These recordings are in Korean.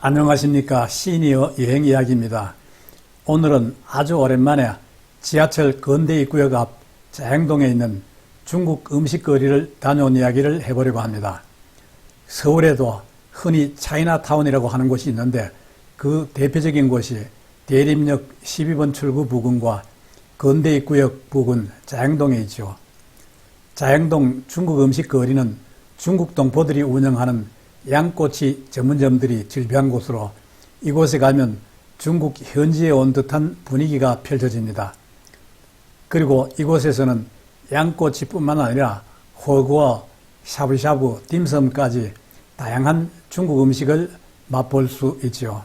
안녕하십니까. 시니어 여행 이야기입니다. 오늘은 아주 오랜만에 지하철 건대 입구역 앞 자양동에 있는 중국 음식거리를 다녀온 이야기를 해보려고 합니다. 서울에도 흔히 차이나타운이라고 하는 곳이 있는데 그 대표적인 곳이 대림역 12번 출구 부근과 건대 입구역 부근 자양동에 있죠. 자양동 중국 음식거리는 중국 동포들이 운영하는 양꼬치 전문점들이 즐비한 곳으로 이곳에 가면 중국 현지에 온 듯한 분위기가 펼쳐집니다. 그리고 이곳에서는 양꼬치뿐만 아니라 허거와 샤브샤브, 딤섬까지 다양한 중국 음식을 맛볼 수 있죠.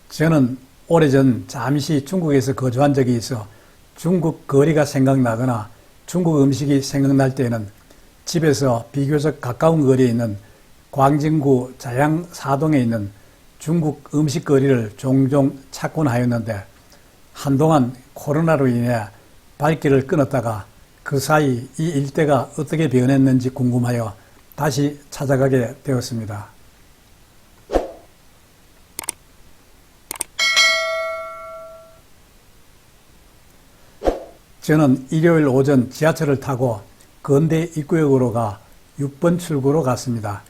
저는 오래전 잠시 중국에서 거주한 적이 있어 중국 거리가 생각나거나 중국 음식이 생각날 때에는 집에서 비교적 가까운 거리에 있는 광진구 자양 사동에 있는 중국 음식거리를 종종 찾곤 하였는데 한동안 코로나로 인해 발길을 끊었다가 그 사이 이 일대가 어떻게 변했는지 궁금하여 다시 찾아가게 되었습니다. 저는 일요일 오전 지하철을 타고 건대 입구역으로 가 6번 출구로 갔습니다.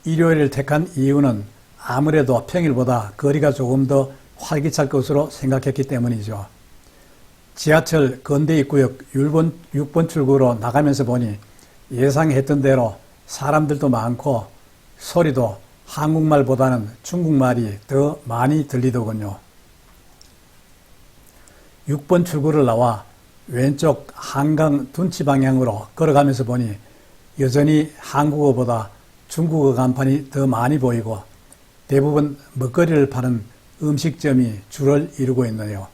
일요일을 택한 이유는 아무래도 평일보다 거리가 조금 더 활기찰 것으로 생각했기 때문이죠. 지하철 건대 입구역 6번 출구로 나가면서 보니 예상했던 대로 사람들도 많고 소리도 한국말보다는 중국말이 더 많이 들리더군요. 6번 출구를 나와 왼쪽 한강 둔치 방향으로 걸어가면서 보니 여전히 한국어보다 중국어 간판이 더 많이 보이고 대부분 먹거리를 파는 음식점이 줄을 이루고 있네요.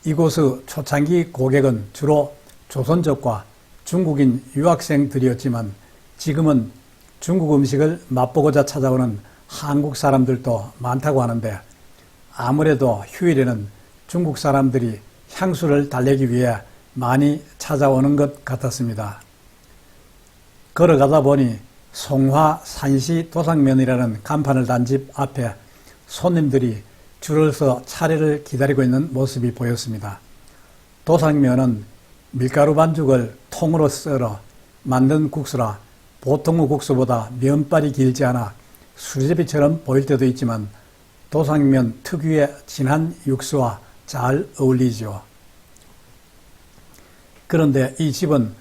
이곳의 초창기 고객은 주로 조선족과 중국인 유학생들이었지만 지금은 중국 음식을 맛보고자 찾아오는 한국 사람들도 많다고 하는데 아무래도 휴일에는 중국 사람들이 향수를 달래기 위해 많이 찾아오는 것 같았습니다. 걸어가다 보니 송화 산시 도상면이라는 간판을 단 집 앞에 손님들이 줄을 서 차례를 기다리고 있는 모습이 보였습니다. 도상면은 밀가루 반죽을 통으로 썰어 만든 국수라 보통의 국수보다 면발이 길지 않아 수제비처럼 보일 때도 있지만 도상면 특유의 진한 육수와 잘 어울리죠. 그런데 이 집은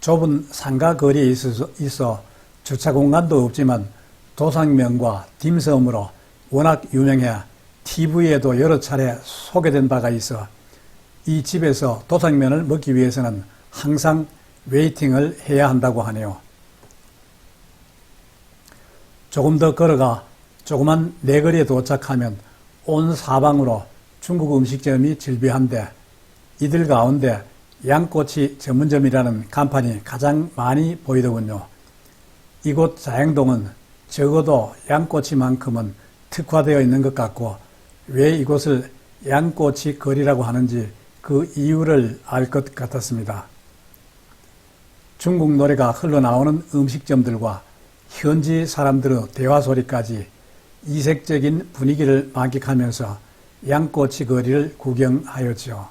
좁은 상가 거리에 있어 주차 공간도 없지만 도상면과 딤섬으로 워낙 유명해 TV에도 여러 차례 소개된 바가 있어 이 집에서 도상면을 먹기 위해서는 항상 웨이팅을 해야 한다고 하네요. 조금 더 걸어가 조그만 내거리에 도착하면 온 사방으로 중국 음식점이 즐비한데 이들 가운데 양꼬치 전문점이라는 간판이 가장 많이 보이더군요. 이곳 자양동은 적어도 양꼬치만큼은 특화되어 있는 것 같고 왜 이곳을 양꼬치 거리라고 하는지 그 이유를 알 것 같았습니다. 중국 노래가 흘러나오는 음식점들과 현지 사람들의 대화 소리까지 이색적인 분위기를 만끽하면서 양꼬치 거리를 구경하였죠.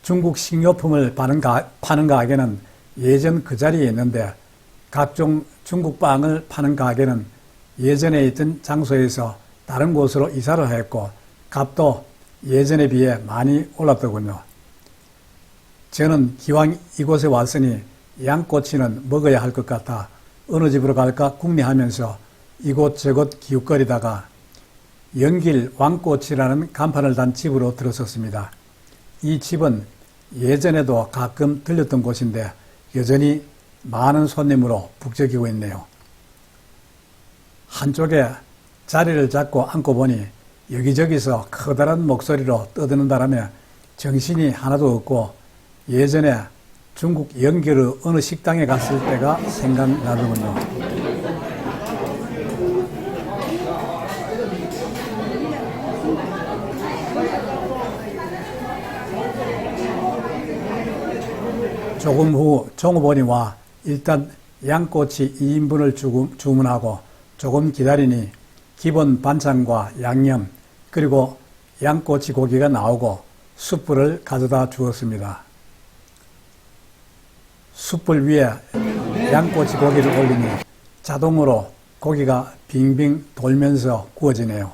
중국 식료품을 파는 가게는 예전 그 자리에 있는데 각종 중국 빵을 파는 가게는 예전에 있던 장소에서 다른 곳으로 이사를 했고 값도 예전에 비해 많이 올랐더군요. 저는 기왕 이곳에 왔으니 양꼬치는 먹어야 할 것 같아 어느 집으로 갈까 궁리하면서 이곳저곳 기웃거리다가 연길 왕꼬치라는 간판을 단 집으로 들어섰습니다. 이 집은 예전에도 가끔 들렸던 곳인데 여전히 많은 손님으로 북적이고 있네요. 한쪽에 자리를 잡고 앉고 보니 여기저기서 커다란 목소리로 떠드는 바람에 정신이 하나도 없고 예전에 중국 연길의 어느 식당에 갔을 때가 생각나더군요. 조금 후 종업원이 와 일단 양꼬치 2인분을 주문하고 조금 기다리니 기본 반찬과 양념 그리고 양꼬치 고기가 나오고 숯불을 가져다 주었습니다. 숯불 위에 양꼬치 고기를 올리니 자동으로 고기가 빙빙 돌면서 구워지네요.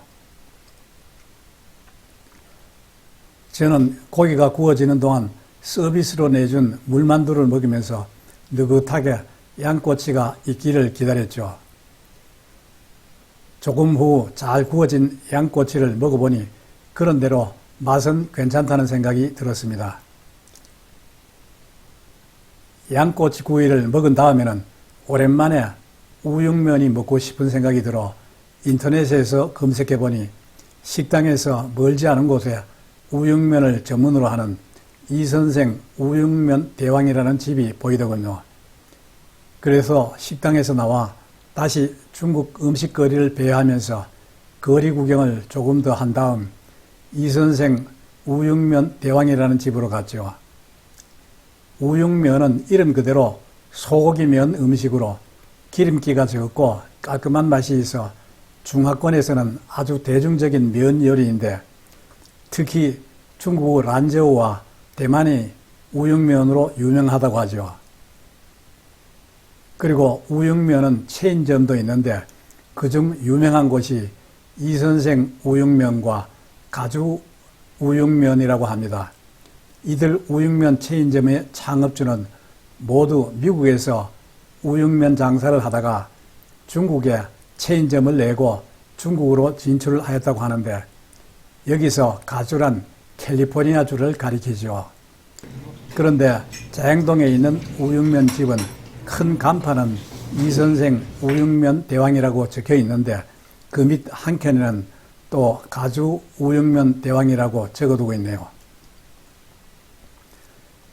저는 고기가 구워지는 동안 서비스로 내준 물만두를 먹으면서 느긋하게 양꼬치가 익기를 기다렸죠. 조금 후 잘 구워진 양꼬치를 먹어보니 그런대로 맛은 괜찮다는 생각이 들었습니다. 양꼬치 구이를 먹은 다음에는 오랜만에 우육면이 먹고 싶은 생각이 들어 인터넷에서 검색해보니 식당에서 멀지 않은 곳에 우육면을 전문으로 하는 이선생 우육면 대왕이라는 집이 보이더군요. 그래서 식당에서 나와 다시 중국 음식거리를 배회하면서 거리 구경을 조금 더 한 다음 이선생 우육면 대왕이라는 집으로 갔죠. 우육면은 이름 그대로 소고기면 음식으로 기름기가 적고 깔끔한 맛이 있어 중화권에서는 아주 대중적인 면 요리인데 특히 중국 란저우와 대만이 우육면으로 유명하다고 하죠. 그리고 우육면은 체인점도 있는데 그중 유명한 곳이 이선생 우육면과 가주 우육면이라고 합니다. 이들 우육면 체인점의 창업주는 모두 미국에서 우육면 장사를 하다가 중국에 체인점을 내고 중국으로 진출을 하였다고 하는데 여기서 가주란 캘리포니아주를 가리키죠. 그런데 자양동에 있는 우육면 집은 큰 간판은 이선생 우육면 대왕이라고 적혀 있는데 그 밑 한켠에는 또 가주 우육면 대왕이라고 적어두고 있네요.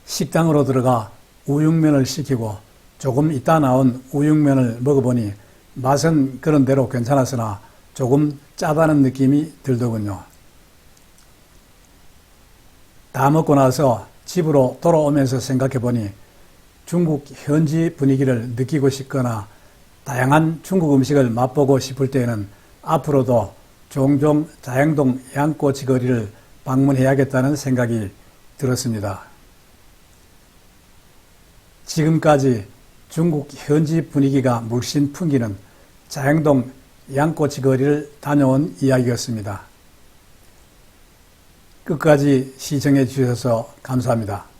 식당으로 들어가 우육면을 시키고 조금 있다 나온 우육면을 먹어보니 맛은 그런대로 괜찮았으나 조금 짜다는 느낌이 들더군요. 다 먹고 나서 집으로 돌아오면서 생각해보니 중국 현지 분위기를 느끼고 싶거나 다양한 중국 음식을 맛보고 싶을 때에는 앞으로도 종종 자양동 양꼬치 거리를 방문해야겠다는 생각이 들었습니다. 지금까지 중국 현지 분위기가 물씬 풍기는 자양동 양꼬치 거리를 다녀온 이야기였습니다. 끝까지 시청해 주셔서 감사합니다.